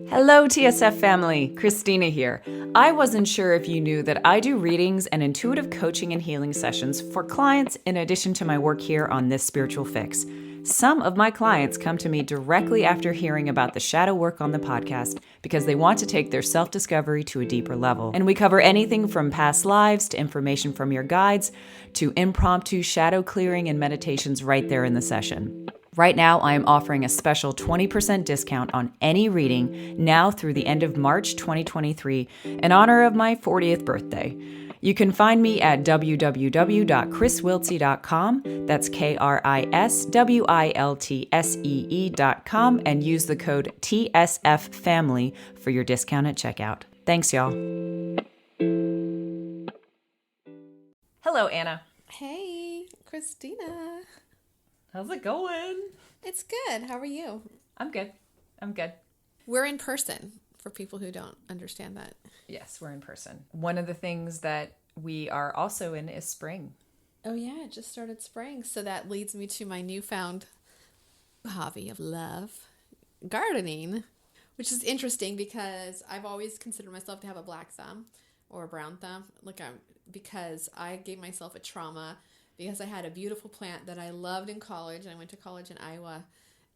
Hello, TSF family. Kristina here. I wasn't sure if you knew that I do readings and intuitive coaching and healing sessions for clients in addition to my work here on This Spiritual Fix. Some of my clients come to me directly after hearing about the shadow work on the podcast because they want to take their self-discovery to a deeper level. And we cover anything from past lives to information from your guides to impromptu shadow clearing and meditations right there in the session. Right now, I am offering a special 20% discount on any reading now through the end of March 2023 in honor of my 40th birthday. You can find me at www.kriswiltsey.com. That's KRISWILTSEE.com and use the code TSFFamily for your discount at checkout. Thanks, y'all. Hello, Anna. Hey, Kristina. How's it going? It's good. How are you? I'm good. We're in person for people who don't understand that. Yes, we're in person. One of the things that we are also in is spring. Oh, yeah. It just started spring. So that leads me to my newfound hobby of love, gardening, which is interesting because I've always considered myself to have a black thumb or a brown thumb. Because I gave myself a trauma because I had a beautiful plant that I loved in college. And I went to college in Iowa,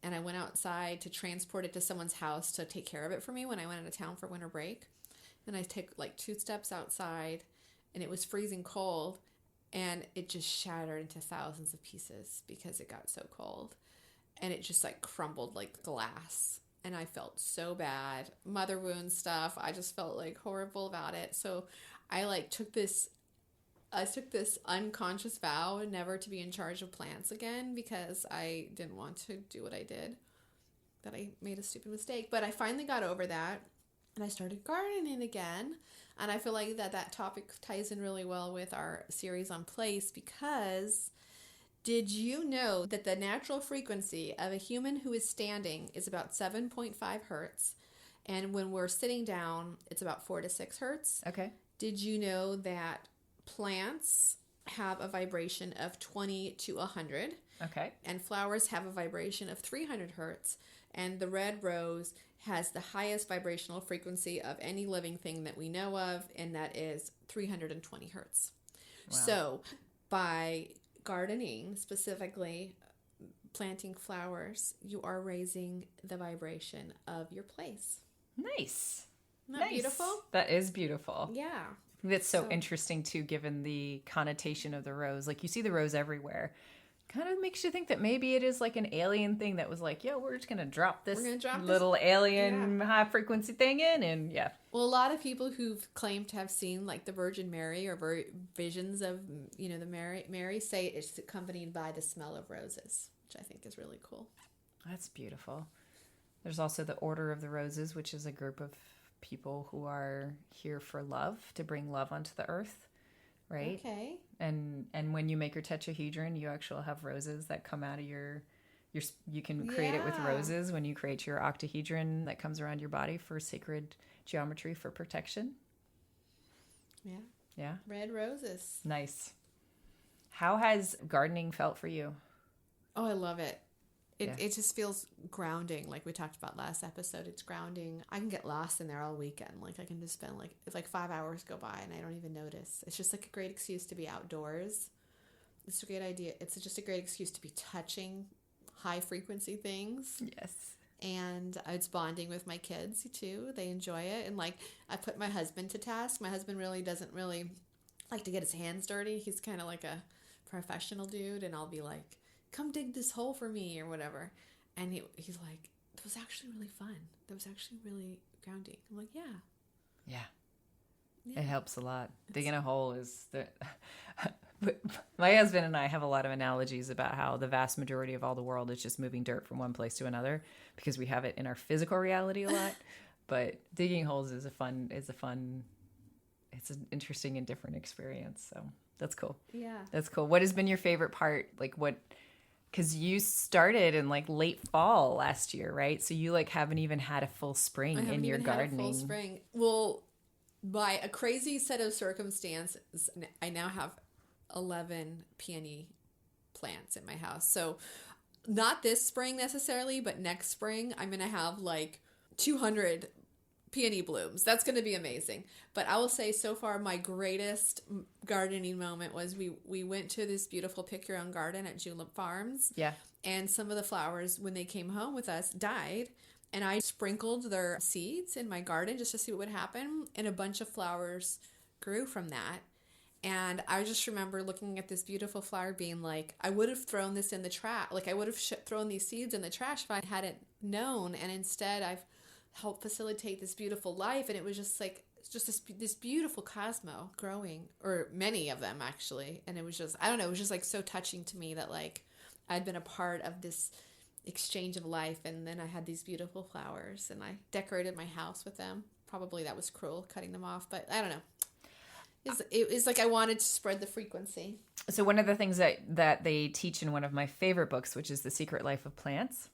and I went outside to transport it to someone's house to take care of it for me when I went out of town for winter break. And I took like 2 steps outside, and it was freezing cold, and it just shattered into thousands of pieces because it got so cold. And it just like crumbled like glass. And I felt so bad. Mother wound stuff. I just felt like horrible about it. So I took this unconscious vow never to be in charge of plants again because I didn't want to do what I did, that I made a stupid mistake. But I finally got over that, and I started gardening again. And I feel like that topic ties in really well with our series on place, because did you know that the natural frequency of a human who is standing is about 7.5 hertz, and when we're sitting down, it's about 4 to 6 hertz? Okay. Did you know that plants have a vibration of 20 to 100. Okay. And flowers have a vibration of 300 hertz. And the red rose has the highest vibrational frequency of any living thing that we know of, and that is 320 hertz. Wow. So by gardening, specifically planting flowers, you are raising the vibration of your place. Nice. Isn't that beautiful? That is beautiful. Yeah. That's so interesting, too, given the connotation of the rose. Like, you see the rose everywhere. Kind of makes you think that maybe it is like an alien thing that was like, yo, we're just going to drop this little alien high-frequency thing in, and yeah. Well, a lot of people who've claimed to have seen, like, the Virgin Mary or visions of, the Mary say it's accompanied by the smell of roses, which I think is really cool. That's beautiful. There's also the Order of the Roses, which is a group of people who are here for love, to bring love onto the earth, right? Okay. And when you make your tetrahedron, you actually have roses that come out of your you can create it with roses when you create your octahedron that comes around your body for sacred geometry for protection. Yeah. Red roses. Nice. How has gardening felt for you? Oh, I love it. It just feels grounding, like we talked about last episode. It's grounding. I can get lost in there all weekend. Like, I can just spend like 5 hours go by and I don't even notice. It's just like a great excuse to be outdoors. It's a great idea. It's just a great excuse to be touching high frequency things. Yes. And it's bonding with my kids too. They enjoy it. And like, I put my husband to task. My husband doesn't really like to get his hands dirty. He's kind of like a professional dude, and I'll be like, come dig this hole for me or whatever. And he's like, that was actually really fun. That was actually really grounding. I'm like, yeah. It helps a lot. Digging a hole is my husband and I have a lot of analogies about how the vast majority of all the world is just moving dirt from one place to another because we have it in our physical reality a lot. But digging holes is it's an interesting and different experience. So that's cool. Yeah. That's cool. What has been your favorite part? Because you started in like late fall last year, right? So you haven't even had a full spring in your gardening. Had a full spring. Well, by a crazy set of circumstances, I now have 11 peony plants in my house. So not this spring necessarily, but next spring I'm going to have like 200 peony blooms. That's going to be amazing. But I will say so far my greatest gardening moment was we went to this beautiful pick your own garden at Julep Farms. Yeah. And some of the flowers, when they came home with us, died. And I sprinkled their seeds in my garden just to see what would happen. And a bunch of flowers grew from that. And I just remember looking at this beautiful flower being like, I would have thrown this in the trash. Like I would have thrown these seeds in the trash if I hadn't known. And instead I've helped facilitate this beautiful life. And it was just like, just this beautiful cosmo growing, or many of them actually. And it was just, I don't know, it was just like so touching to me that like I'd been a part of this exchange of life. And then I had these beautiful flowers and I decorated my house with them. Probably that was cruel, cutting them off, but I don't know. It's like I wanted to spread the frequency. So one of the things that they teach in one of my favorite books, which is The Secret Life of Plants,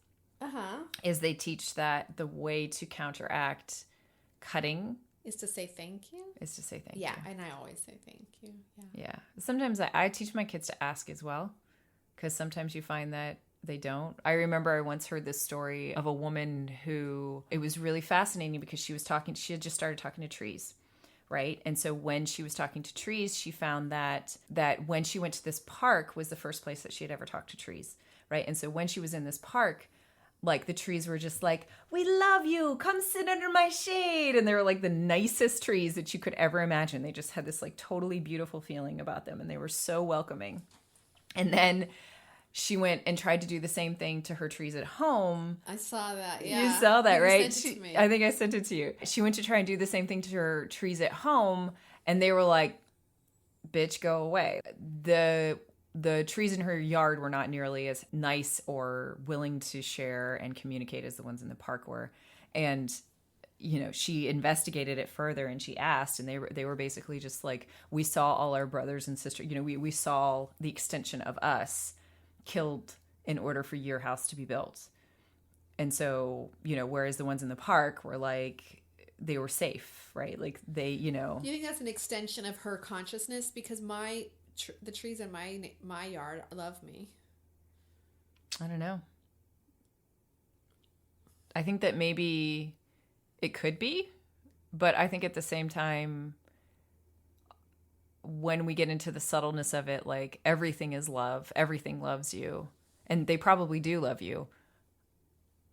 is they teach that the way to counteract cutting is to say thank you. Is to say thank you. Yeah, and I always say thank you. Yeah. Sometimes I teach my kids to ask as well, because sometimes you find that they don't. I remember I once heard this story of a woman who, it was really fascinating because she had just started talking to trees. Right. And so when she was talking to trees, she found that when she went to this park was the first place that she had ever talked to trees. Right. And so when she was in this park, like the trees were just like, we love you. Come sit under my shade. And they were like the nicest trees that you could ever imagine. They just had this like totally beautiful feeling about them. And they were so welcoming. And then she went and tried to do the same thing to her trees at home. I saw that. Yeah. You saw that, right? Sent it to me. I think I sent it to you. She went to try and do the same thing to her trees at home, and they were like, bitch, go away. The trees in her yard were not nearly as nice or willing to share and communicate as the ones in the park were. And she investigated it further and she asked, and they were basically just like, we saw all our brothers and sisters, we saw the extension of us killed in order for your house to be built. And so, whereas the ones in the park were like, they were safe, right? Like they, Do you think that's an extension of her consciousness? Because the trees in my yard love me. I don't know. I think that maybe it could be, but I think at the same time, when we get into the subtleness of it, like everything is love, everything loves you, and they probably do love you.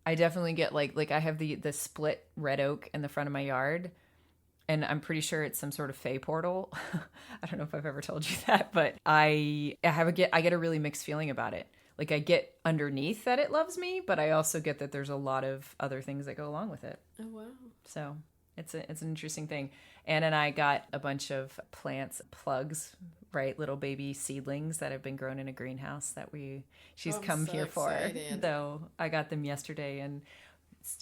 I definitely get like I have the split red oak in the front of my yard, and I'm pretty sure it's some sort of fae portal. I don't know if I've ever told you that, but I get a really mixed feeling about it. Like I get underneath that it loves me, but I also get that there's a lot of other things that go along with it. Oh wow. So it's an interesting thing. Anne and I got a bunch of plants, plugs, right? Little baby seedlings that have been grown in a greenhouse that she's come here excited. For. Though I got them yesterday, and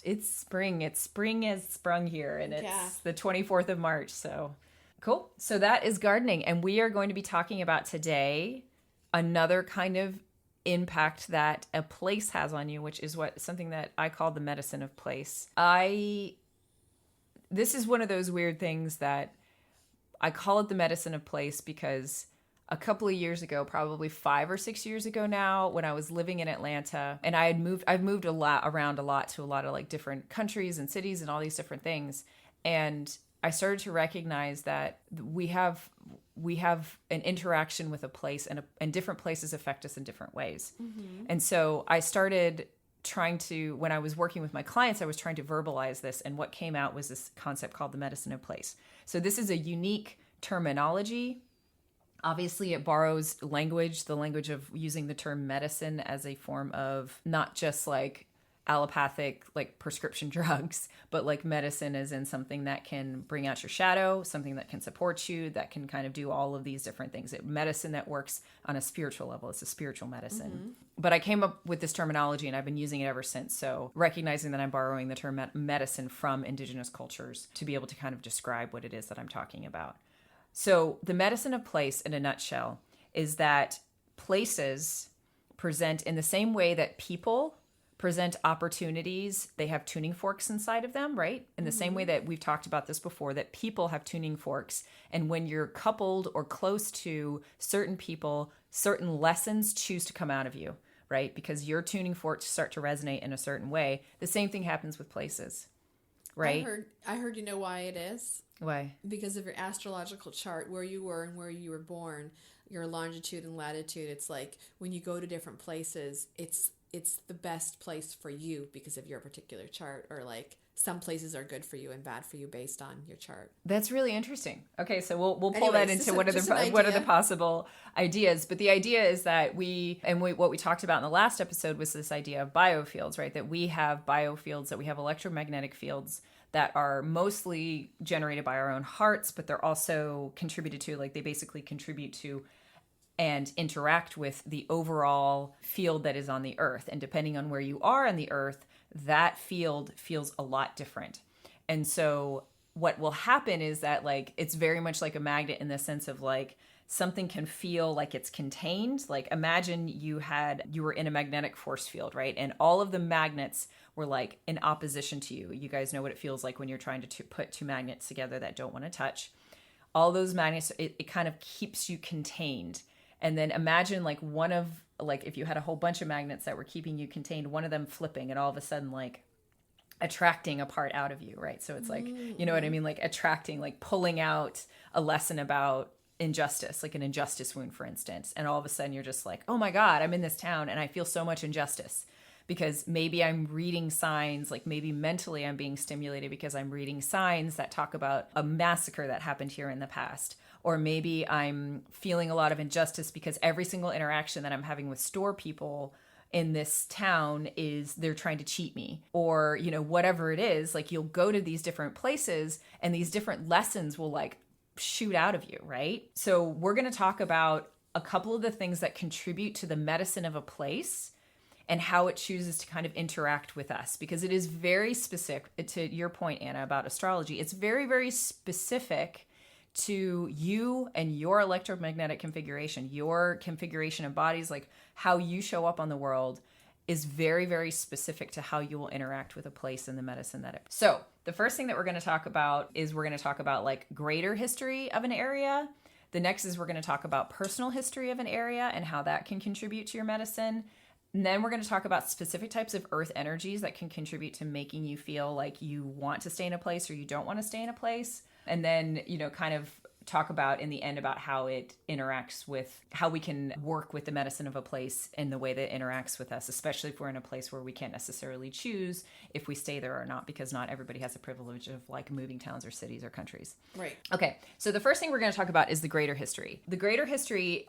it's spring. Spring has sprung here, and it's the 24th of March. So cool. So that is gardening. And we are going to be talking about today another kind of impact that a place has on you, which is something that I call the medicine of place. This is one of those weird things that I call it the medicine of place because a couple of years ago, probably 5 or 6 years ago now, when I was living in Atlanta, and I've moved around a lot to a lot of like different countries and cities and all these different things. And I started to recognize that we have an interaction with a place, and different places affect us in different ways. Mm-hmm. And so I started when I was working with my clients, I was trying to verbalize this, and what came out was this concept called the medicine of place. So this is a unique terminology. Obviously, it borrows the language of using the term medicine as a form of not just like allopathic, like prescription drugs, but like medicine as in something that can bring out your shadow, something that can support you, that can kind of do all of these different things. Medicine that works on a spiritual level. It's a spiritual medicine. Mm-hmm. But I came up with this terminology and I've been using it ever since. So recognizing that I'm borrowing the term medicine from indigenous cultures to be able to kind of describe what it is that I'm talking about. So the medicine of place in a nutshell is that places present in the same way that people present opportunities. They have tuning forks inside of them, right? In the same way that we've talked about this before, that people have tuning forks. And when you're coupled or close to certain people, certain lessons choose to come out of you, right? Because your tuning forks start to resonate in a certain way. The same thing happens with places. right? I heard you know why it is? Why? Because of your astrological chart, where you were and where you were born, your longitude and latitude. It's like when you go to different places, it's the best place for you because of your particular chart, or like some places are good for you and bad for you based on your chart. That's really interesting. Okay, so we'll pull Anyways, that into just what are the possible ideas. But the idea is that what we talked about in the last episode was this idea of biofields, right? That we have biofields, that we have electromagnetic fields that are mostly generated by our own hearts, but they're also contributed to, like they basically contribute to and interact with the overall field that is on the earth. And depending on where you are on the earth, that field feels a lot different. And so what will happen is that, like, it's very much like a magnet in the sense of like something can feel like it's contained. Like imagine you were in a magnetic force field, right? And all of the magnets were like in opposition to you. You guys know what it feels like when you're trying to put two magnets together that don't want to touch. All those magnets, it kind of keeps you contained. And then imagine like if you had a whole bunch of magnets that were keeping you contained, one of them flipping and all of a sudden like attracting a part out of you, right? So it's like, you know what I mean? Like attracting, like pulling out a lesson about injustice, like an injustice wound, for instance. And all of a sudden you're just like, oh my God, I'm in this town and I feel so much injustice because maybe I'm reading signs, like maybe mentally I'm being stimulated because I'm reading signs that talk about a massacre that happened here in the past. Or maybe I'm feeling a lot of injustice because every single interaction that I'm having with store people in this town is they're trying to cheat me, or, you know, whatever it is. Like you'll go to these different places and these different lessons will like shoot out of you, right? So we're going to talk about a couple of the things that contribute to the medicine of a place and how it chooses to kind of interact with us, because it is very specific. To your point, Anna, about astrology, it's very, very specific to you and your electromagnetic configuration, your configuration of bodies, like how you show up on the world is very, very specific to how you will interact with a place and the medicine that it. So the first thing that we're going to talk about is we're going to talk about like greater history of an area. The next is we're going to talk about personal history of an area and how that can contribute to your medicine. And then we're going to talk about specific types of earth energies that can contribute to making you feel like you want to stay in a place or you don't want to stay in a place. And then, you know, kind of talk about in the end about how it interacts with how we can work with the medicine of a place and the way that it interacts with us, especially if we're in a place where we can't necessarily choose if we stay there or not, because not everybody has the privilege of like moving towns or cities or countries. Right. Okay. So the first thing we're going to talk about is the greater history. The greater history,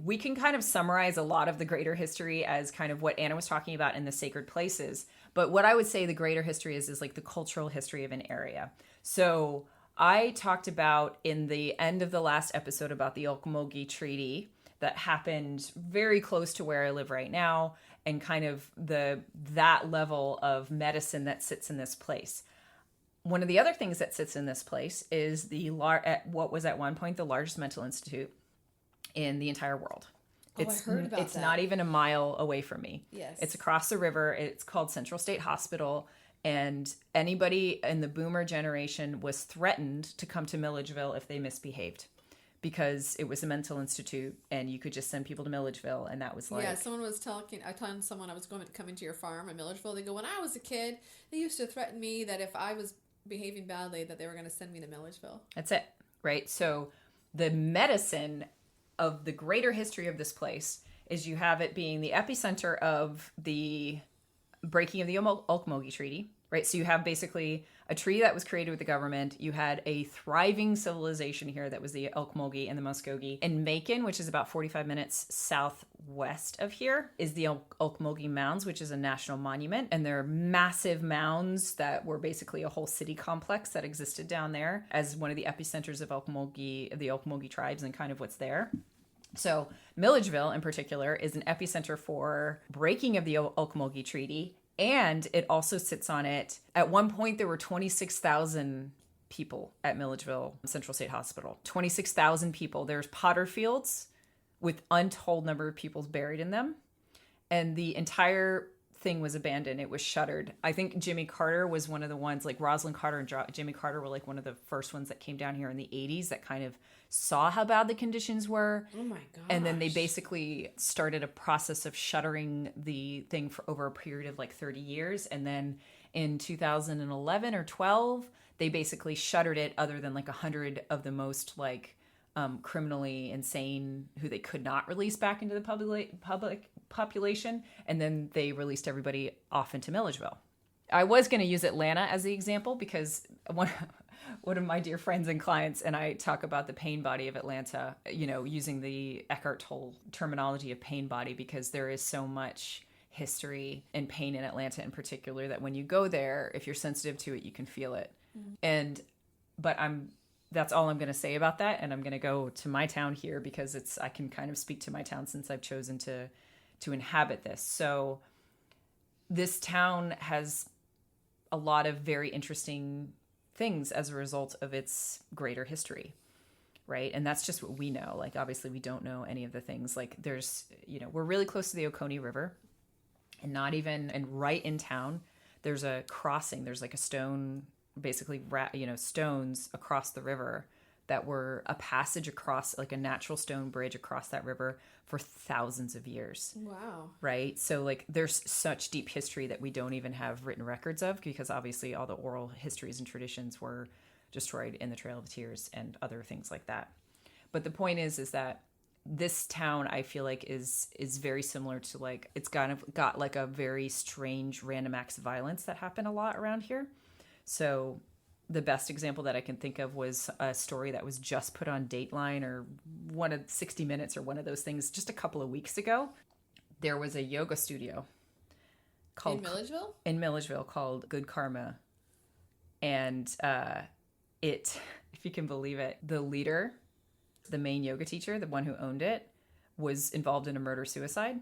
we can kind of summarize a lot of the greater history as kind of what Anna was talking about in the sacred places. But what I would say the greater history is like the cultural history of an area. So I talked about in the end of the last episode about the Ocmulgee Treaty that happened very close to where I live right now, and kind of that level of medicine that sits in this place. One of the other things that sits in this place is what was at one point the largest mental institute in the entire world. I heard about it's that. not even a mile away from me. Yes. It's across the river. It's called Central State Hospital. And anybody in the boomer generation was threatened to come to Milledgeville if they misbehaved, because it was a mental institute and you could just send people to Milledgeville. And that was like... Yeah, I told someone I was coming to your farm in Milledgeville. They go, when I was a kid, they used to threaten me that if I was behaving badly, that they were going to send me to Milledgeville. That's it, right? So the medicine of the greater history of this place is you have it being the epicenter of the breaking of the Ocmulgee Treaty, right? So you have basically a treaty that was created with the government. You had a thriving civilization here that was the Ocmulgee and the Muskogee. In Macon, which is about 45 minutes southwest of here, is the Ocmulgee Mounds, which is a national monument. And they're massive mounds that were basically a whole city complex that existed down there as one of the epicenters of the Ocmulgee tribes and kind of what's there. So Milledgeville in particular is an epicenter for breaking of the Ocmulgee Treaty, and it also sits on it. At one point, there were 26,000 people at Milledgeville Central State Hospital. 26,000 people. There's potter fields with untold number of people buried in them, and the entire thing was abandoned. It was shuttered. I think Jimmy Carter was one of the ones, like Rosalind Carter and Jimmy Carter were like one of the first ones that came down here in the 80s that kind of saw how bad the conditions were. Oh my gosh. And then they basically started a process of shuttering the thing for over a period of like 30 years. And then in 2011 or 12, they basically shuttered it, other than like 100 of the most like criminally insane who they could not release back into the public population. And then they released everybody off into Milledgeville. I was going to use Atlanta as the example because one of my dear friends and clients and I talk about the pain body of Atlanta, you know, using the Eckhart Tolle terminology of pain body, because there is so much history and pain in Atlanta in particular that when you go there, if you're sensitive to it, you can feel it. But that's all I'm going to say about that. And I'm going to go to my town here because I can kind of speak to my town since I've chosen to inhabit this. So this town has a lot of very interesting things as a result of its greater history, right? And that's just what we know. Like, obviously we don't know any of the things. Like there's, you know, we're really close to the Oconee River, and right in town, there's a crossing. There's like a stone, basically, stones across the river that were a passage across, like a natural stone bridge across that river for thousands of years. Wow. Right? So like there's such deep history that we don't even have written records of, because obviously all the oral histories and traditions were destroyed in the Trail of Tears and other things like that. But the point is that this town, I feel like, is very similar to, like, it's kind of got like a very strange random acts of violence that happen a lot around here. So the best example that I can think of was a story that was just put on Dateline or one of 60 Minutes or one of those things just a couple of weeks ago. There was a yoga studio called in Milledgeville called Good Karma. And if you can believe it, the leader, the main yoga teacher, the one who owned it, was involved in a murder-suicide.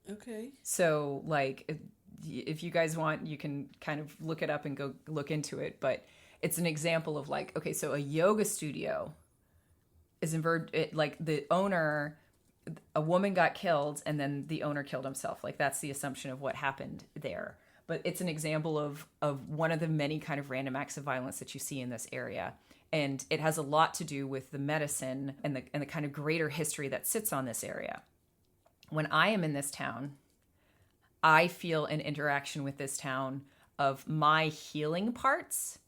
Okay. So, like, if you guys want, you can kind of look it up and go look into it. But it's an example of, like, okay, so a yoga studio is like the owner, a woman got killed and then the owner killed himself. Like, that's the assumption of what happened there. But it's an example of one of the many kind of random acts of violence that you see in this area. And it has a lot to do with the medicine and the kind of greater history that sits on this area. When I am in this town, I feel an interaction with this town of my healing parts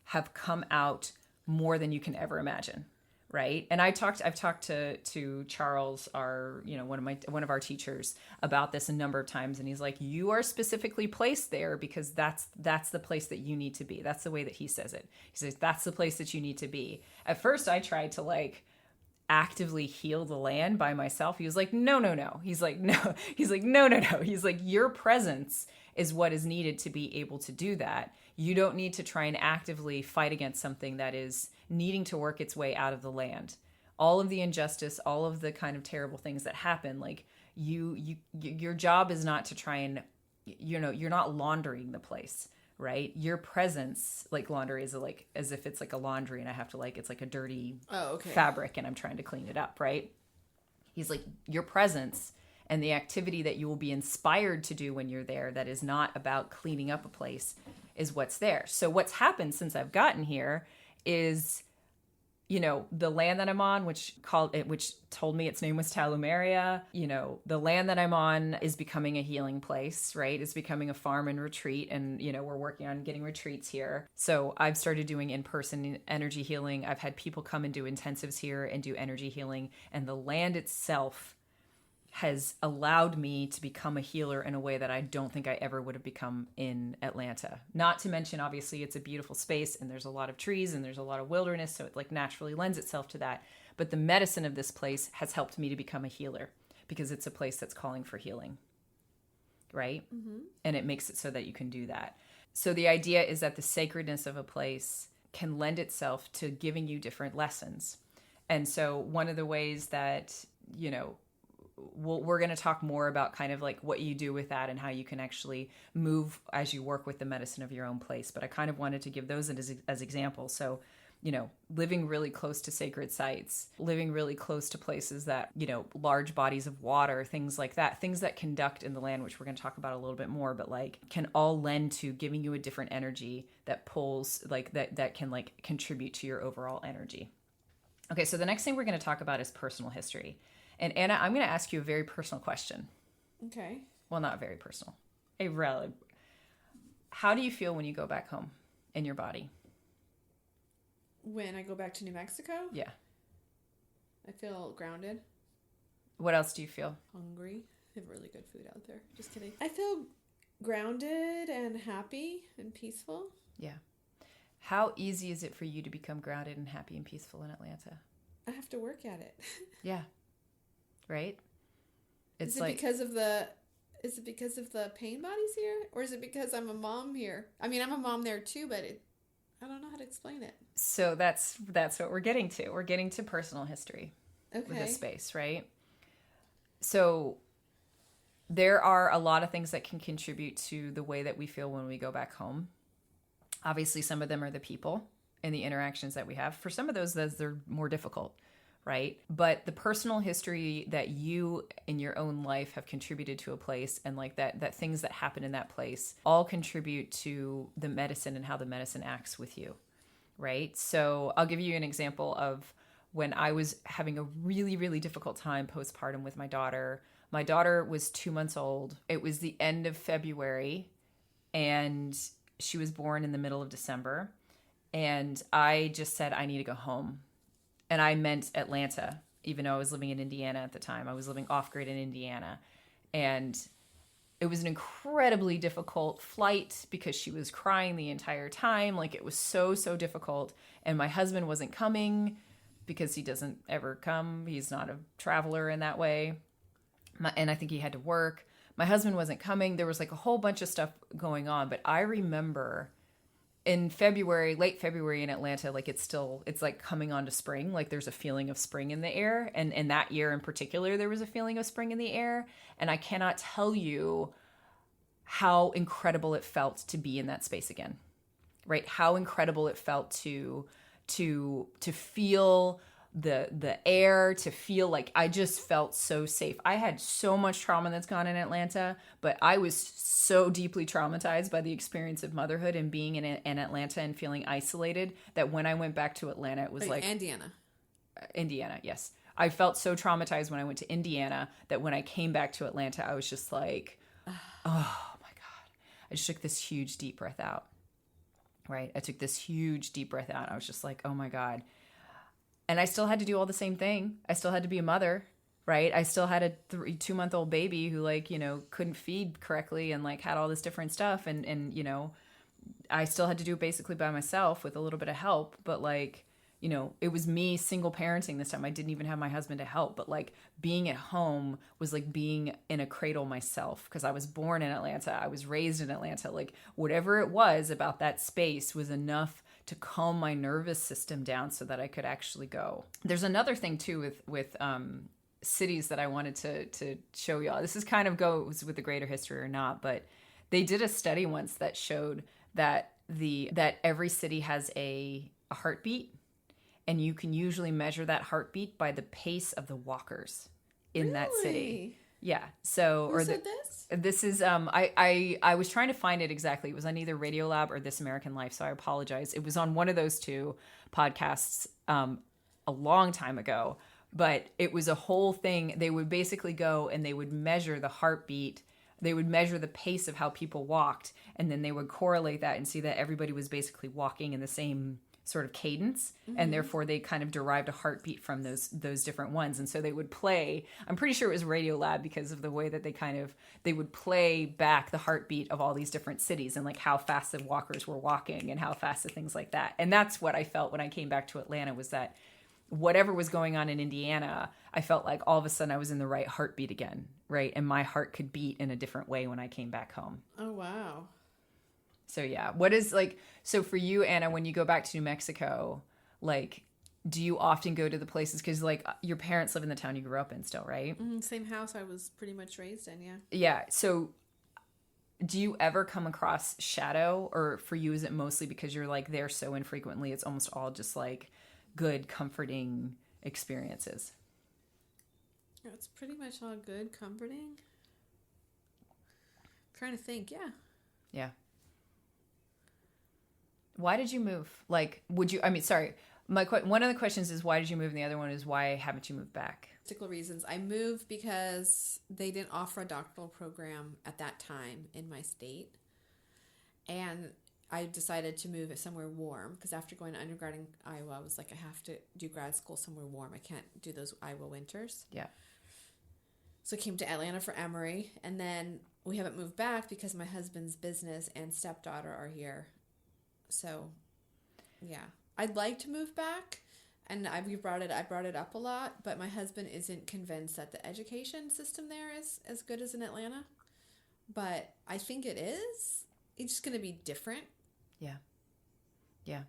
have come out more than you can ever imagine, right? And I've talked to Charles, our, you know, one of our teachers, about this a number of times, and he's like, you are specifically placed there because that's the place that you need to be. That's the way that he says it. He says that's the place that you need to be. At first I tried to, like, actively heal the land by myself. He was like, no. He's like, no. He's like, no. He's like, your presence is what is needed to be able to do that. You don't need to try and actively fight against something that is needing to work its way out of the land. All of the injustice, all of the kind of terrible things that happen, like, your job is not to try and, you know, you're not laundering the place, right? Your presence, like, laundry is like as if it's like a laundry and I have to, like, it's like a dirty fabric and I'm trying to clean it up, right? He's like, your presence and the activity that you will be inspired to do when you're there, that is not about cleaning up a place, is what's there. So what's happened since I've gotten here is, you know, the land that I'm on, which told me its name was Talumeria, you know, the land that I'm on is becoming a healing place, right? It's becoming a farm and retreat. And, you know, we're working on getting retreats here. So I've started doing in-person energy healing. I've had people come and do intensives here and do energy healing. And the land itself has allowed me to become a healer in a way that I don't think I ever would have become in Atlanta. Not to mention, obviously, it's a beautiful space and there's a lot of trees and there's a lot of wilderness, so it, like, naturally lends itself to that. But the medicine of this place has helped me to become a healer because it's a place that's calling for healing, right? Mm-hmm. And it makes it so that you can do that. So the idea is that the sacredness of a place can lend itself to giving you different lessons. And so one of the ways that, you know, we're going to talk more about kind of like what you do with that and how you can actually move as you work with the medicine of your own place. But I kind of wanted to give those as examples. So, you know, living really close to sacred sites, living really close to places that, you know, large bodies of water, things like that, things that conduct in the land, which we're going to talk about a little bit more, but, like, can all lend to giving you a different energy that pulls, like, that can, like, contribute to your overall energy. Okay, so the next thing we're going to talk about is personal history. And Anna, I'm going to ask you a very personal question. Okay. Well, not very personal. How do you feel when you go back home in your body? When I go back to New Mexico, Yeah. I feel grounded. What else do you feel? Hungry. They have really good food out there. Just kidding. I feel grounded and happy and peaceful. Yeah. How easy is it for you to become grounded and happy and peaceful in Atlanta? I have to work at it. Yeah. Right? It's Is it because of the pain bodies here? Or is it because I'm a mom here? I mean, I'm a mom there too, but I don't know how to explain it. So that's what we're getting to. We're getting to personal history with this space, right? So there are a lot of things that can contribute to the way that we feel when we go back home. Obviously, some of them are the people and the interactions that we have. For some of those, they're more difficult, right? But the personal history that you in your own life have contributed to a place, and like that things that happen in that place all contribute to the medicine and how the medicine acts with you, right? So I'll give you an example of when I was having a really, really difficult time postpartum with my daughter. My daughter was 2 months old. It was the end of February, and she was born in the middle of December. And I just said, I need to go home. And I meant Atlanta, even though I was living in Indiana at the time. I was living off-grid in Indiana. And it was an incredibly difficult flight because she was crying the entire time. Like, it was so, so difficult. And my husband wasn't coming because he doesn't ever come. He's not a traveler in that way. And I think he had to work. My husband wasn't coming. There was like a whole bunch of stuff going on. But I remember in February, late February in Atlanta, like it's like coming on to spring. Like there's a feeling of spring in the air. And in that year in particular, there was a feeling of spring in the air. And I cannot tell you how incredible it felt to be in that space again, right? How incredible it felt to feel the air, to feel like I just felt so safe. I had so much trauma that's gone in Atlanta, but I was so deeply traumatized by the experience of motherhood and being in Atlanta and feeling isolated that when I went back to Atlanta, it was like Indiana, yes. I felt so traumatized when I went to Indiana that when I came back to Atlanta, I was just like, oh my God. I just took this huge deep breath out, right? I took this huge deep breath out. I was just like, oh my God. And I still had to do all the same thing. I still had to be a mother, right? I still had a 2-month-old baby who couldn't feed correctly and had all this different stuff. And I still had to do it basically by myself with a little bit of help. But it was me single parenting this time. I didn't even have my husband to help. But being at home was like being in a cradle myself because I was born in Atlanta. I was raised in Atlanta. Whatever it was about that space was enough to calm my nervous system down so that I could actually go. There's another thing too with cities that I wanted to show y'all. This is kind of goes with the greater history or not, but they did a study once that showed that every city has a heartbeat, and you can usually measure that heartbeat by the pace of the walkers in that city. Yeah. So, Who said this? This is I was trying to find it exactly. It was on either Radiolab or This American Life, so I apologize. It was on one of those two podcasts a long time ago, but it was a whole thing. They would basically go and they would measure the heartbeat. They would measure the pace of how people walked, and then they would correlate that and see that everybody was basically walking in the same sort of cadence, and therefore they kind of derived a heartbeat from those different ones. And so they would play, I'm pretty sure it was Radiolab because of the way that they would play back the heartbeat of all these different cities and how fast the walkers were walking and how fast the things like that. And that's what I felt when I came back to Atlanta, was that whatever was going on in Indiana, I felt like all of a sudden I was in the right heartbeat again, right? And my heart could beat in a different way when I came back home. Oh, wow. So yeah, what is so for you, Anna, when you go back to New Mexico, do you often go to the places, because your parents live in the town you grew up in still, right? Same house I was pretty much raised in, yeah. Yeah. So do you ever come across shadow, or for you, is it mostly because you're there so infrequently, it's almost all just good, comforting experiences? It's pretty much all good, comforting. I'm trying to think, yeah. Yeah. Why did you move? Sorry. One of the questions is why did you move, and the other one is why haven't you moved back? Particular reasons. I moved because they didn't offer a doctoral program at that time in my state. And I decided to move it somewhere warm because after going to undergrad in Iowa, I was like, I have to do grad school somewhere warm. I can't do those Iowa winters. Yeah. So I came to Atlanta for Emory, and then we haven't moved back because my husband's business and stepdaughter are here. So, yeah, I'd like to move back, and I brought it up a lot, but my husband isn't convinced that the education system there is as good as in Atlanta. But I think it is. It's just going to be different. Yeah. Yeah.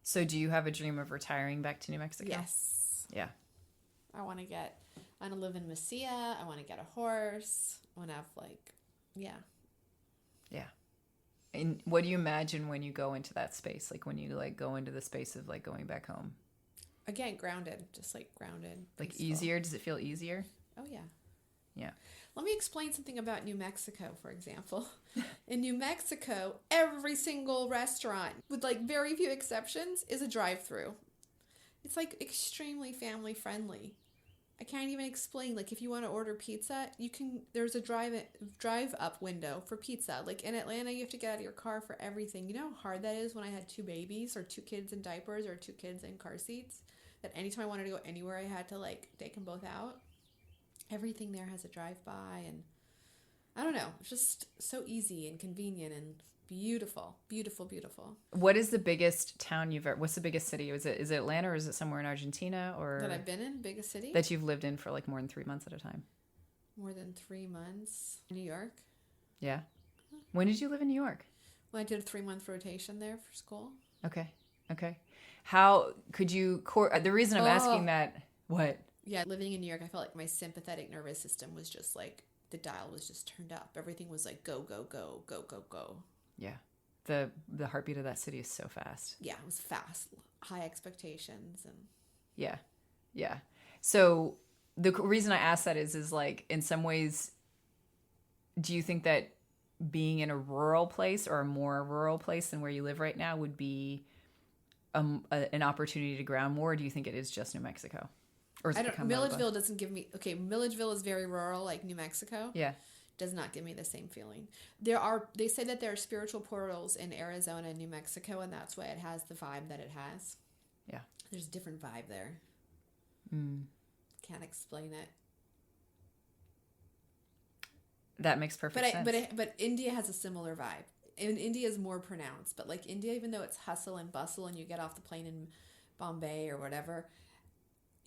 So do you have a dream of retiring back to New Mexico? Yes. Yeah. I want to live in Mesilla. I want to get a horse. I want to have yeah. Yeah. And what do you imagine when you go into that space? Like when you go into the space of going back home? Again, grounded, just grounded. Peaceful. Easier? Does it feel easier? Oh, yeah. Yeah. Let me explain something about New Mexico, for example. In New Mexico, every single restaurant, with very few exceptions, is a drive-through. It's extremely family friendly. I can't even explain. If you want to order pizza, there's a drive up window for pizza. In Atlanta, you have to get out of your car for everything. You know how hard that is when I had 2 babies or 2 kids in diapers or 2 kids in car seats? That anytime I wanted to go anywhere, I had to take them both out. Everything there has a drive-by, and I don't know. It's just so easy and convenient and beautiful, beautiful, beautiful. What is the biggest town what's the biggest city? Is it Atlanta, or is it somewhere in Argentina, or that I've been in? Biggest city? That you've lived in for more than 3 months at a time? More than 3 months. New York. Yeah. When did you live in New York? Well, I did a 3-month rotation there for school. Okay. How could you, the reason I'm asking that, what? Yeah, living in New York, I felt like my sympathetic nervous system was just the dial was just turned up. Everything was go, go, go, go, go, go. Yeah. The heartbeat of that city is so fast. Yeah, it was fast. High expectations and Yeah. So the reason I ask that is in some ways, do you think that being in a rural place or a more rural place than where you live right now would be an opportunity to ground more? Or do you think it is just New Mexico? Or Milledgeville doesn't give me... Okay, Milledgeville is very rural, like New Mexico. Yeah. Does not give me the same feeling. They say that there are spiritual portals in Arizona and New Mexico, and that's why it has the vibe that it has. Yeah. There's a different vibe there. Can't explain it. That makes perfect sense. But India has a similar vibe. And India is more pronounced. But India, even though it's hustle and bustle and you get off the plane in Bombay or whatever,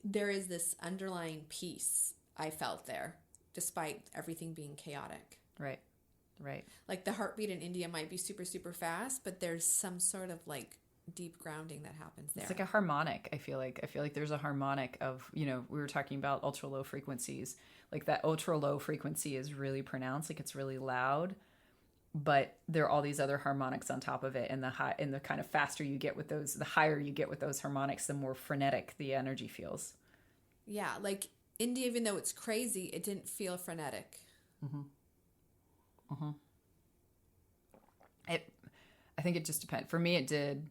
there is this underlying peace I felt there, despite everything being chaotic. Right. The heartbeat in India might be super, super fast, but there's some sort of deep grounding that happens there. It's a harmonic. I feel like there's a harmonic of, we were talking about ultra low frequencies. That ultra low frequency is really pronounced, it's really loud, but there are all these other harmonics on top of it, and the kind of faster you get with those, the higher you get with those harmonics, the more frenetic the energy feels. Yeah, India, even though it's crazy, it didn't feel frenetic. I think it just depends. For me, it did,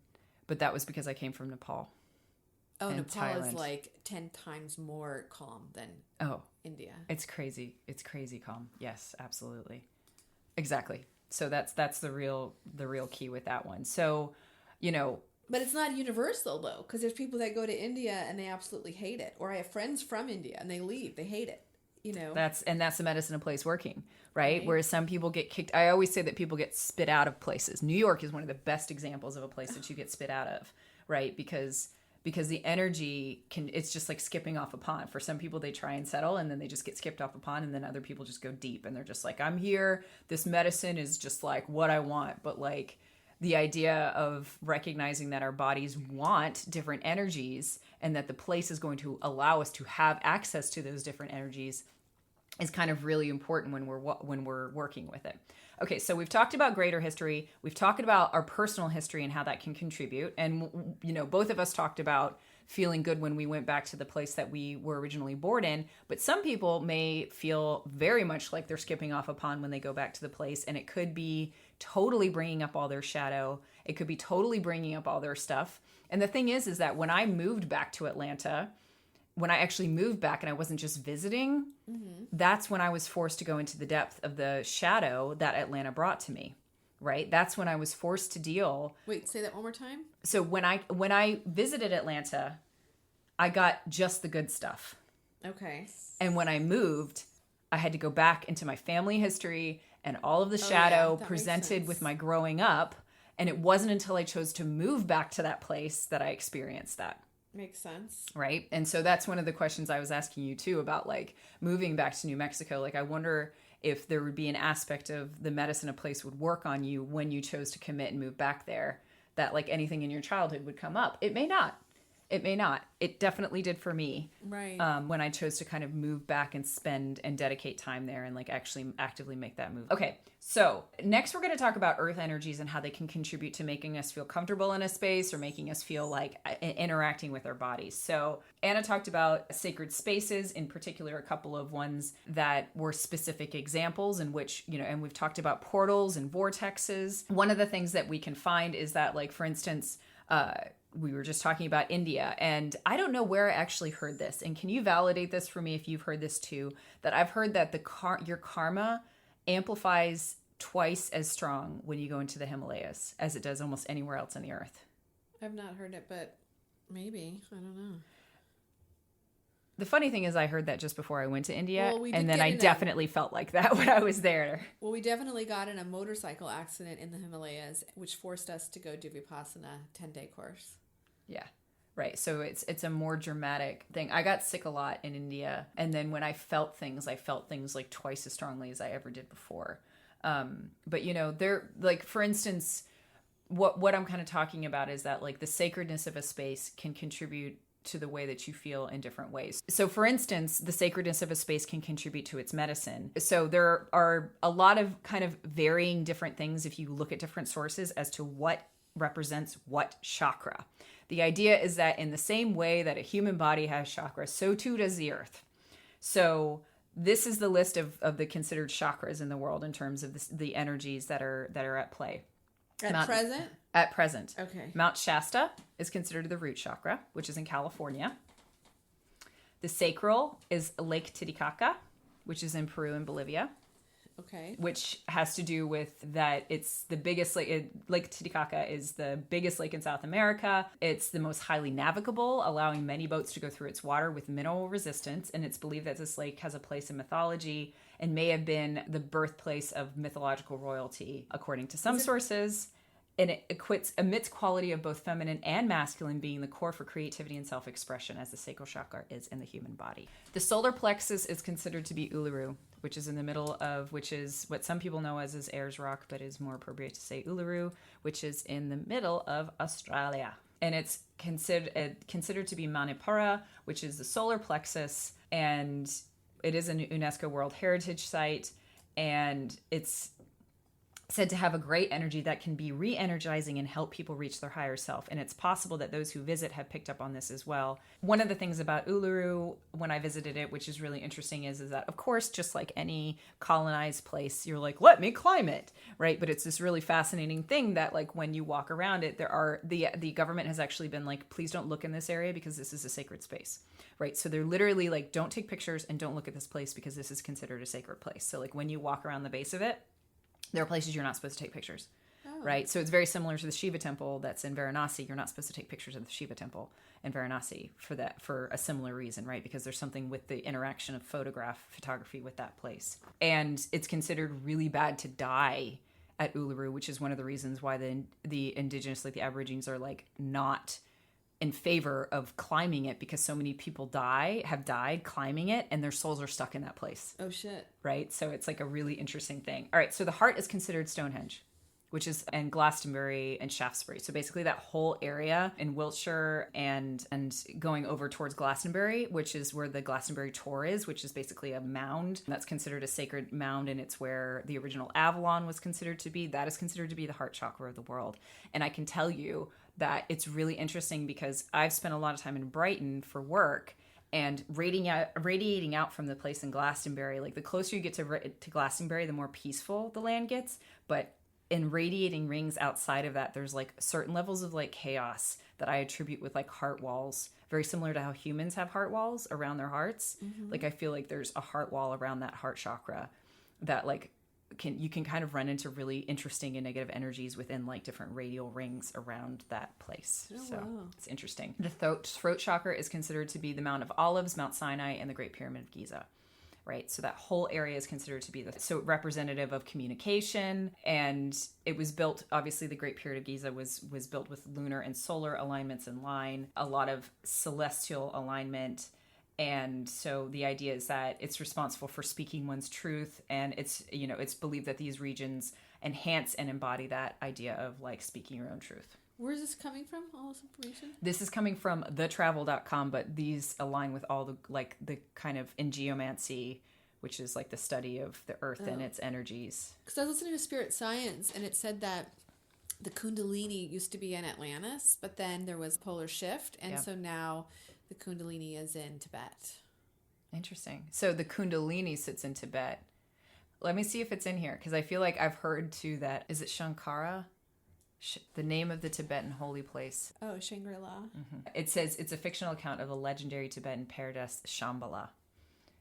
but that was because I came from Nepal. Oh, Nepal Thailand. is 10 times more calm than India. It's crazy. It's crazy calm. Yes, absolutely. Exactly. So that's the real key with that one. So, But it's not universal, though, because there's people that go to India and they absolutely hate it. Or I have friends from India and they leave. They hate it. That's the medicine of place working, right? Whereas some people get kicked. I always say that people get spit out of places. New York is one of the best examples of a place that you get spit out of, right? Because the energy it's just like skipping off a pond. For some people, they try and settle and then they just get skipped off a pond, and then other people just go deep and they're just I'm here. This medicine is just what I want. But the idea of recognizing that our bodies want different energies and that the place is going to allow us to have access to those different energies is kind of really important when we're working with it. Okay, so we've talked about greater history. We've talked about our personal history and how that can contribute. And, both of us talked about feeling good when we went back to the place that we were originally born in. But some people may feel very much like they're skipping off a pond when they go back to the place. And it could be totally bringing up all their shadow. It could be totally bringing up all their stuff. And the thing is that when I moved back to Atlanta, when I actually moved back and I wasn't just visiting, that's when I was forced to go into the depth of the shadow that Atlanta brought to me, right? That's when I was forced to deal. Wait, say that one more time. So when I visited Atlanta, I got just the good stuff. Okay. And when I moved, I had to go back into my family history and all of the shadow presented with my growing up. And it wasn't until I chose to move back to that place that I experienced that. Makes sense. Right. And so that's one of the questions I was asking you too about like moving back to New Mexico. Like, I wonder if there would be an aspect of the medicine a place would work on you when you chose to commit and move back there, that like anything in your childhood would come up. It may not. It may not. It definitely did for me. Right. When I chose to kind of move back and spend and dedicate time there and like actually actively make that move. Okay. So next we're going to talk about earth energies and how they can contribute to making us feel comfortable in a space or making us feel like interacting with our bodies. So Anna talked about sacred spaces, in particular, a couple of ones that were specific examples in which, you know, and we've talked about portals and vortexes. One of the things that we can find is that, like, for instance, we were just talking about India, and I don't know where I actually heard this. And can you validate this for me if you've heard this too? That I've heard that your karma amplifies twice as strong when you go into the Himalayas as it does almost anywhere else on the earth. I've not heard it, but maybe. I don't know. The funny thing is I heard that just before I went to India, Well, and then I definitely felt like that when I was there. Well, we definitely got in a motorcycle accident in the Himalayas, which forced us to go do Vipassana 10-day course. Yeah. Right. So it's a more dramatic thing. I got sick a lot in India. And then when I felt things like twice as strongly as I ever did before. But, you know, they're like, for instance, what I'm kind of talking about is that like the sacredness of a space can contribute to the way that you feel in different ways. So for instance, the sacredness of a space can contribute to its medicine. So there are a lot of kind of varying different things if you look at different sources as to what represents what chakra. The idea is that in the same way that a human body has chakras, so too does the earth. So this is the list of the considered chakras in the world in terms of the energies that are at play. Present? At present. Okay. Mount Shasta is considered the root chakra, which is in California. The sacral is Lake Titicaca, which is in Peru and Bolivia. Okay. Which has to do with that it's the biggest lake. Lake Titicaca is the biggest lake in South America. It's the most highly navigable, allowing many boats to go through its water with minimal resistance. And it's believed that this lake has a place in mythology and may have been the birthplace of mythological royalty, according to some sources. And it emits quality of both feminine and masculine, being the core for creativity and self-expression, as the sacral chakra is in the human body. The solar plexus is considered to be Uluru, which is in the middle of, which is what some people know as is Ayers Rock, but is more appropriate to say Uluru, which is in the middle of Australia. And it's considered to be Manipura, which is the solar plexus, and it is a UNESCO World Heritage Site, and it's said to have a great energy that can be re-energizing and help people reach their higher self. And it's possible that those who visit have picked up on this as well. One of the things about Uluru when I visited it, which is really interesting, is that, of course, just like any colonized place, you're like, let me climb it, right? But it's this really fascinating thing that, like, when you walk around it, the government has actually been like, please don't look in this area because this is a sacred space, right? So they're literally like, don't take pictures and don't look at this place because this is considered a sacred place. So like when you walk around the base of it, there are places you're not supposed to take pictures, right? So it's very similar to the Shiva temple that's in Varanasi. You're not supposed to take pictures of the Shiva temple in Varanasi for a similar reason, right? Because there's something with the interaction of photography with that place. And it's considered really bad to die at Uluru, which is one of the reasons why the indigenous, like the Aborigines, are like not in favor of climbing it, because so many people have died climbing it and their souls are stuck in that place. Oh, shit. Right? So it's like a really interesting thing. All right. So the heart is considered Stonehenge, which is in Glastonbury and Shaftesbury. So basically that whole area in Wiltshire and going over towards Glastonbury, which is where the Glastonbury Tor is, which is basically a mound. That's considered a sacred mound, and it's where the original Avalon was considered to be. That is considered to be the heart chakra of the world. And I can tell you that it's really interesting because I've spent a lot of time in Brighton for work, and radiating out from the place in Glastonbury, like the closer you get to Glastonbury, the more peaceful the land gets. But in radiating rings outside of that, there's like certain levels of like chaos that I attribute with like heart walls, very similar to how humans have heart walls around their hearts. Mm-hmm. Like I feel like there's a heart wall around that heart chakra that like you can kind of run into really interesting and negative energies within like different radial rings around that place. Wow. It's interesting. The throat chakra is considered to be the Mount of Olives, Mount Sinai, and the Great Pyramid of Giza. Right. So that whole area is considered to be representative of communication. And it was built, obviously, the Great Pyramid of Giza was built with lunar and solar alignments in line, a lot of celestial alignment. And so the idea is that it's responsible for speaking one's truth. And it's believed that these regions enhance and embody that idea of like speaking your own truth. Where is this coming from, all this information? This is coming from thetravel.com, but these align with all the kind of in geomancy, which is like the study of the earth and its energies. Because I was listening to Spirit Science, and it said that the Kundalini used to be in Atlantis, but then there was polar shift, and so now the Kundalini is in Tibet. Interesting. So the Kundalini sits in Tibet. Let me see if it's in here, because I feel like I've heard too that, is it Shankara? The name of the Tibetan holy place. Oh, Shangri-La. Mm-hmm. It says it's a fictional account of the legendary Tibetan paradise Shambhala.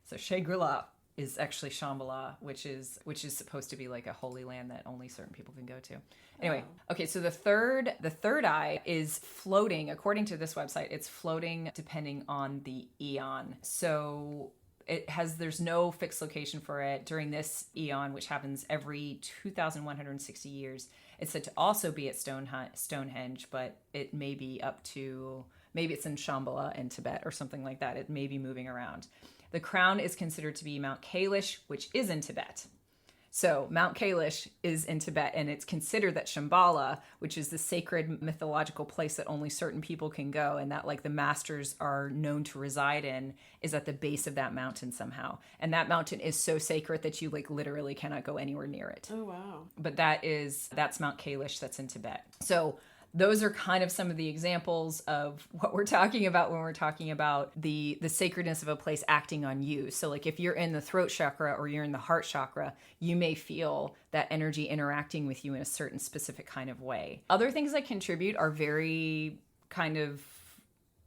So Shangri-La is actually Shambhala, which is supposed to be like a holy land that only certain people can go to. Anyway, okay, so the third eye is floating. According to this website, it's floating depending on the eon. So there's no fixed location for it during this eon, which happens every 2,160 years. It's said to also be at Stonehenge, but it may be maybe it's in Shambhala in Tibet or something like that. It may be moving around. The crown is considered to be Mount Kailash, which is in Tibet. So Mount Kailash is in Tibet, and it's considered that Shambhala, which is the sacred mythological place that only certain people can go, and that like the masters are known to reside in, is at the base of that mountain somehow. And that mountain is so sacred that you like literally cannot go anywhere near it. Oh, wow. But that's Mount Kailash that's in Tibet. So those are kind of some of the examples of what we're talking about when we're talking about the sacredness of a place acting on you. So like if you're in the throat chakra or you're in the heart chakra, you may feel that energy interacting with you in a certain specific kind of way. Other things that contribute are very kind of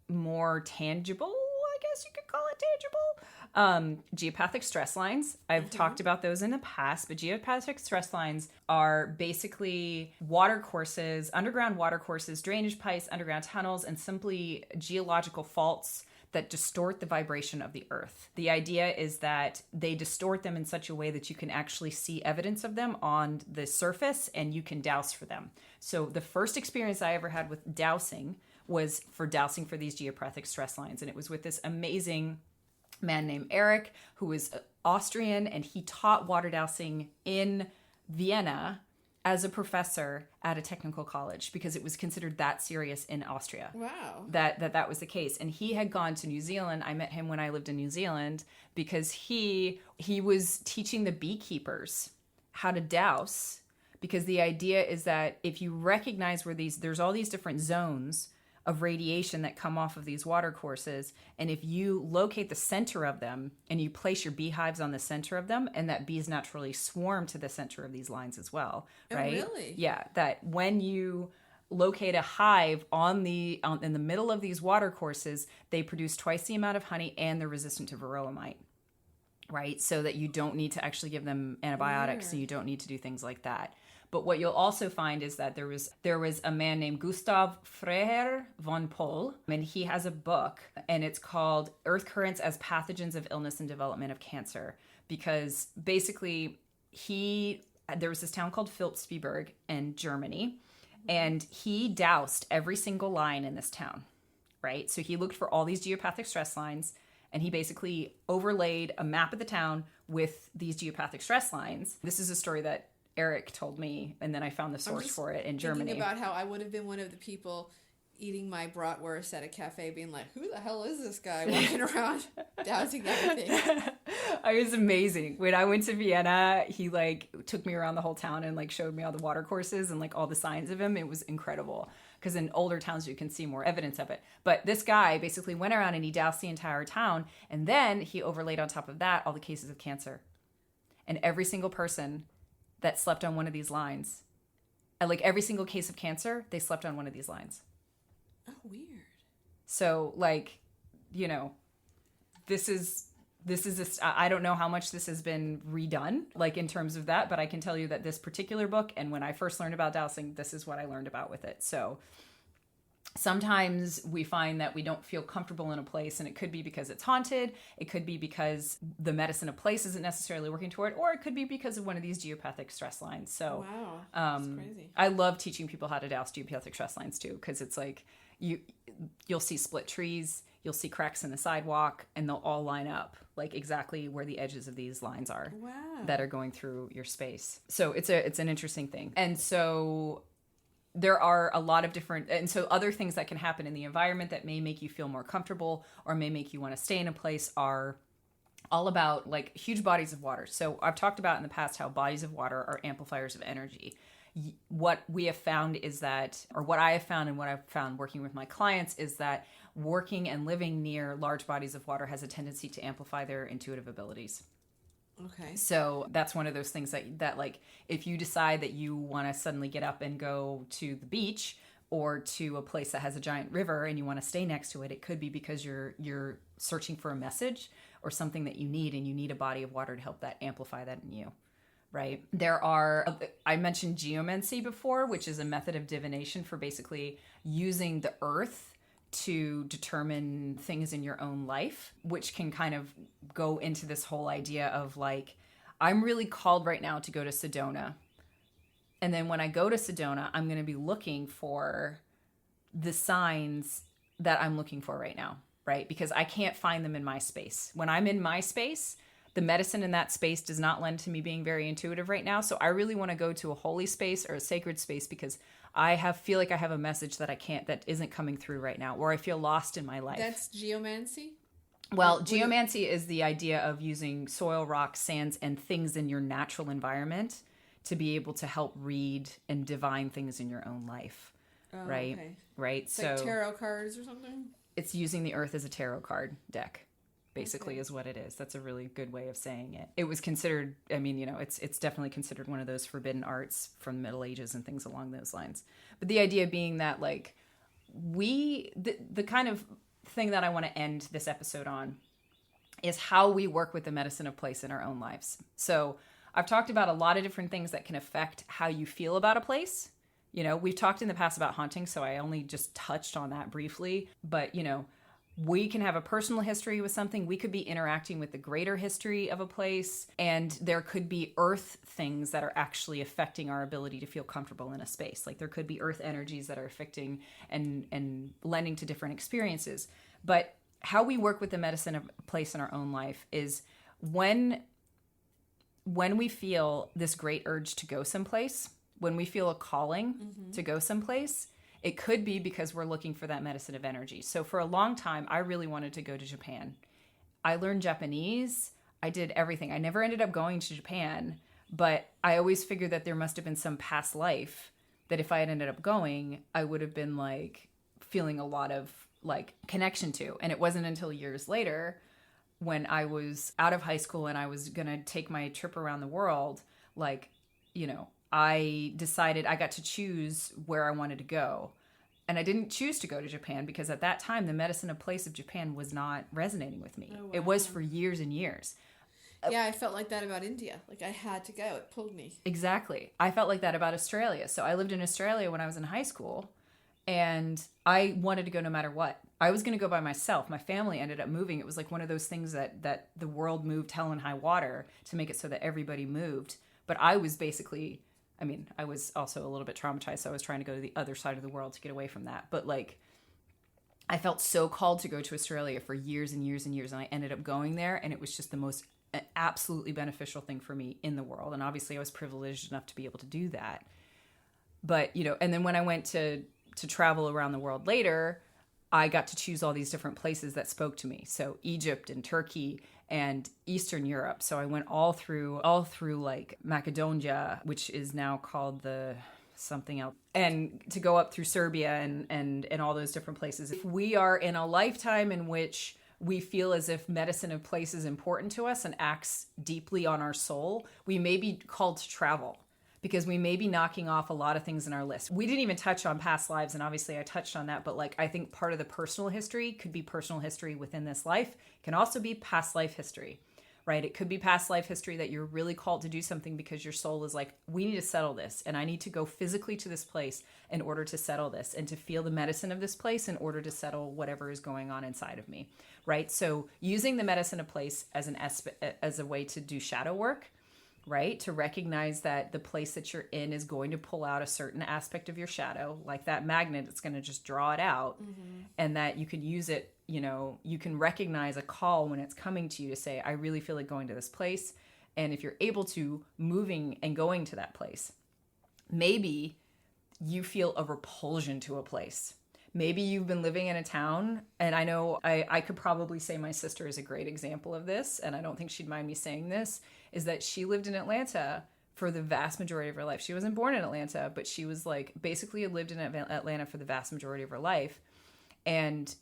more tangible, I guess you could call it tangible. Geopathic stress lines. I've talked about those in the past, but geopathic stress lines are basically water courses, underground water courses, drainage pipes, underground tunnels, and simply geological faults that distort the vibration of the earth. The idea is that they distort them in such a way that you can actually see evidence of them on the surface and you can douse for them. So the first experience I ever had with dowsing was for dowsing for these geopathic stress lines. And it was with this amazing man named Eric, who was Austrian, and he taught water dowsing in Vienna as a professor at a technical college because it was considered that serious in Austria. Wow. That was the case. And he had gone to New Zealand. I met him when I lived in New Zealand because he was teaching the beekeepers how to douse, because the idea is that if you recognize where there's all these different zones of radiation that come off of these water courses, and if you locate the center of them and you place your beehives on the center of them, and that bees naturally swarm to the center of these lines as well, right? Oh, really? Yeah, that when you locate a hive in the middle of these water courses, they produce twice the amount of honey and they're resistant to varroa mite, right? So that you don't need to actually give them antibiotics and you don't need to do things like that. But what you'll also find is that there was a man named Gustav Freiherr von Pohl, and he has a book, and it's called Earth Currents as Pathogens of Illness and Development of Cancer. Because basically, there was this town called Philipsburg in Germany, and he doused every single line in this town, right? So he looked for all these geopathic stress lines, and he basically overlaid a map of the town with these geopathic stress lines. This is a story that Eric told me, and then I found the source for it in Germany. Thinking about how I would have been one of the people eating my bratwurst at a cafe, being like, "Who the hell is this guy walking around dousing everything?" It was amazing. When I went to Vienna, he took me around the whole town and showed me all the water courses and all the signs of him. It was incredible because in older towns you can see more evidence of it. But this guy basically went around and he doused the entire town, and then he overlaid on top of that all the cases of cancer, and every single person that slept on one of these lines. Every single case of cancer, they slept on one of these lines. Oh, weird. So, this is I don't know how much this has been redone, like in terms of that, but I can tell you that this particular book, and when I first learned about dowsing, this is what I learned about with it. So sometimes we find that we don't feel comfortable in a place, and it could be because it's haunted. It could be because the medicine of place isn't necessarily working toward it, or it could be because of one of these geopathic stress lines. So wow, that's crazy. I love teaching people how to douse geopathic stress lines too, because it's like you'll see split trees, you'll see cracks in the sidewalk, and they'll all line up like exactly where the edges of these lines are. Wow. That are going through your space. So it's an interesting thing. And so there are a lot of different, and so other things that can happen in the environment that may make you feel more comfortable or may make you want to stay in a place are all about like huge bodies of water. So I've talked about in the past how bodies of water are amplifiers of energy. What we have found is that, or what I have found and what I've found working with my clients is that working and living near large bodies of water has a tendency to amplify their intuitive abilities. Okay. So that's one of those things that like, if you decide that you want to suddenly get up and go to the beach or to a place that has a giant river and you want to stay next to it, it could be because you're searching for a message or something that you need, and you need a body of water to help that amplify that in you. Right. I mentioned geomancy before, which is a method of divination for basically using the earth to determine things in your own life, which can kind of go into this whole idea of like, I'm really called right now to go to Sedona. And then when I go to Sedona, I'm going to be looking for the signs that I'm looking for right now, right? Because I can't find them in my space. When I'm in my space, the medicine in that space does not lend to me being very intuitive right now. So I really want to go to a holy space or a sacred space because I feel like I have a message that isn't coming through right now, or I feel lost in my life. That's geomancy? Well, geomancy is the idea of using soil, rocks, sands, and things in your natural environment to be able to help read and divine things in your own life. Oh, right? Okay. Right. It's like tarot cards or something? It's using the earth as a tarot card deck. Basically, is what it is. That's a really good way of saying it. It was considered, I mean, it's definitely considered one of those forbidden arts from the Middle Ages and things along those lines. But the idea being that, like, the kind of thing that I want to end this episode on is how we work with the medicine of place in our own lives. So I've talked about a lot of different things that can affect how you feel about a place. We've talked in the past about haunting, so I only just touched on that briefly. But, we can have a personal history with something. We could be interacting with the greater history of a place. And there could be earth things that are actually affecting our ability to feel comfortable in a space. Like there could be earth energies that are affecting and lending to different experiences. But how we work with the medicine of place in our own life is when we feel this great urge to go someplace, when we feel a calling to go someplace, it could be because we're looking for that medicine of energy. So for a long time, I really wanted to go to Japan. I learned Japanese. I did everything. I never ended up going to Japan, but I always figured that there must have been some past life that if I had ended up going, I would have been like feeling a lot of like connection to. And it wasn't until years later when I was out of high school and I was going to take my trip around the world, like, I decided I got to choose where I wanted to go. And I didn't choose to go to Japan because at that time, the medicine of place of Japan was not resonating with me. Oh, wow. It was for years and years. Yeah, I felt like that about India. Like I had to go. It pulled me. Exactly. I felt like that about Australia. So I lived in Australia when I was in high school and I wanted to go no matter what. I was going to go by myself. My family ended up moving. It was like one of those things that the world moved hell and high water to make it so that everybody moved. But I was basically... I was also a little bit traumatized, so I was trying to go to the other side of the world to get away from that. But, like, I felt so called to go to Australia for years and years and years, and I ended up going there, and it was just the most absolutely beneficial thing for me in the world. And obviously, I was privileged enough to be able to do that. But, and then when I went to travel around the world later, I got to choose all these different places that spoke to me. So Egypt and Turkey and Eastern Europe. So I went all through like Macedonia, which is now called the something else, and to go up through Serbia and all those different places. If we are in a lifetime in which we feel as if medicine of place is important to us and acts deeply on our soul, we may be called to travel. because we may be knocking off a lot of things in our list. We didn't even touch on past lives, and obviously I touched on that, but like I think part of the personal history could be personal history within this life. It can also be past life history, right? It could be past life history that you're really called to do something because your soul is like, we need to settle this, and I need to go physically to this place in order to settle this and to feel the medicine of this place in order to settle whatever is going on inside of me, right? So using the medicine of place as a way to do shadow work, right? To recognize that the place that you're in is going to pull out a certain aspect of your shadow, like that magnet, it's going to just draw it out, and that you can use it, you can recognize a call when it's coming to you to say, I really feel like going to this place. And if you're able to, moving and going to that place, maybe you feel a repulsion to a place. Maybe you've been living in a town, and I know I could probably say my sister is a great example of this, and I don't think she'd mind me saying this, is that she lived in Atlanta for the vast majority of her life. She wasn't born in Atlanta, but she was like basically lived in Atlanta for the vast majority of her life. And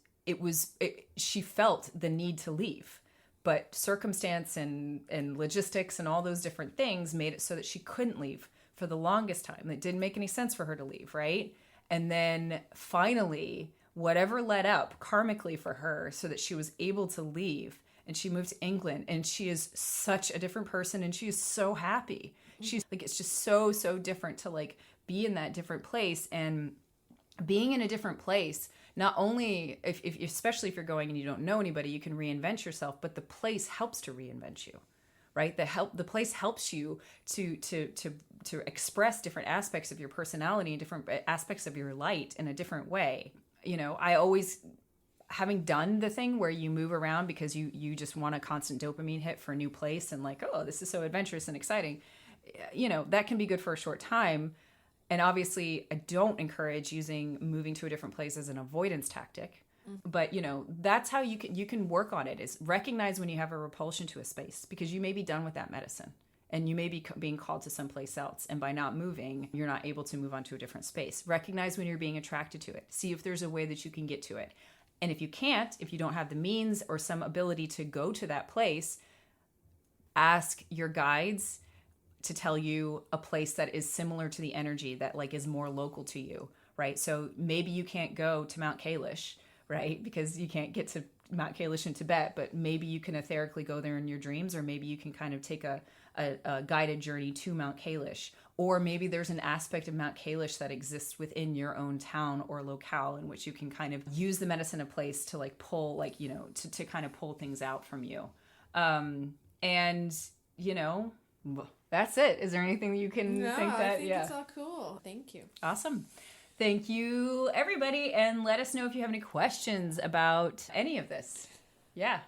she felt the need to leave, but circumstance and logistics and all those different things made it so that she couldn't leave for the longest time. It didn't make any sense for her to leave, right? And then finally, whatever led up karmically for her so that she was able to leave, and she moved to England, and she is such a different person, and she is so happy. She's like, it's just so, so different to like be in that different place. And being in a different place, not only if especially if you're going and you don't know anybody, you can reinvent yourself, but the place helps to reinvent you, right? The place helps you to express different aspects of your personality and different aspects of your light in a different way. I always, having done the thing where you move around because you just want a constant dopamine hit for a new place and like, oh, this is so adventurous and exciting, that can be good for a short time. And obviously I don't encourage using moving to a different place as an avoidance tactic, but that's how you can work on it, is recognize when you have a repulsion to a space, because you may be done with that medicine and you may be being called to someplace else. And by not moving, you're not able to move on to a different space. Recognize when you're being attracted to it. See if there's a way that you can get to it. And if you can't, if you don't have the means or some ability to go to that place, ask your guides to tell you a place that is similar to the energy that like is more local to you, right? So maybe you can't go to Mount Kailash, right? Because you can't get to Mount Kailash in Tibet, but maybe you can etherically go there in your dreams, or maybe you can kind of take a guided journey to Mount Kailash. Or maybe there's an aspect of Mount Kailash that exists within your own town or locale in which you can kind of use the medicine of place to like pull, like, to kind of pull things out from you. That's it. Is there anything that you can think that? I think it's all cool. Thank you. Awesome. Thank you, everybody. And let us know if you have any questions about any of this. Yeah.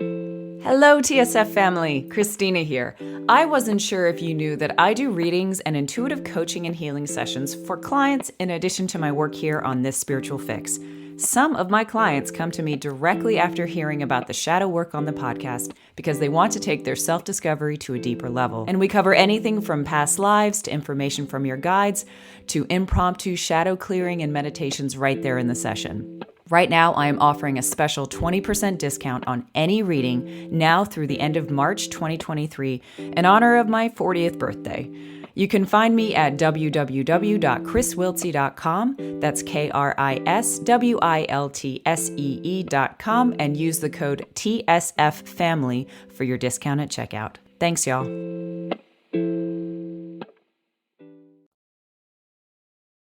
Hello, TSF family. Kristina here. I wasn't sure if you knew that I do readings and intuitive coaching and healing sessions for clients in addition to my work here on This Spiritual Fix. Some of my clients come to me directly after hearing about the shadow work on the podcast because they want to take their self-discovery to a deeper level. And we cover anything from past lives to information from your guides to impromptu shadow clearing and meditations right there in the session. Right now, I am offering a special 20% discount on any reading now through the end of March 2023 in honor of my 40th birthday. You can find me at www.kriswiltsey.com. That's KRISWILTSEE.com, and use the code TSFFamily for your discount at checkout. Thanks, y'all.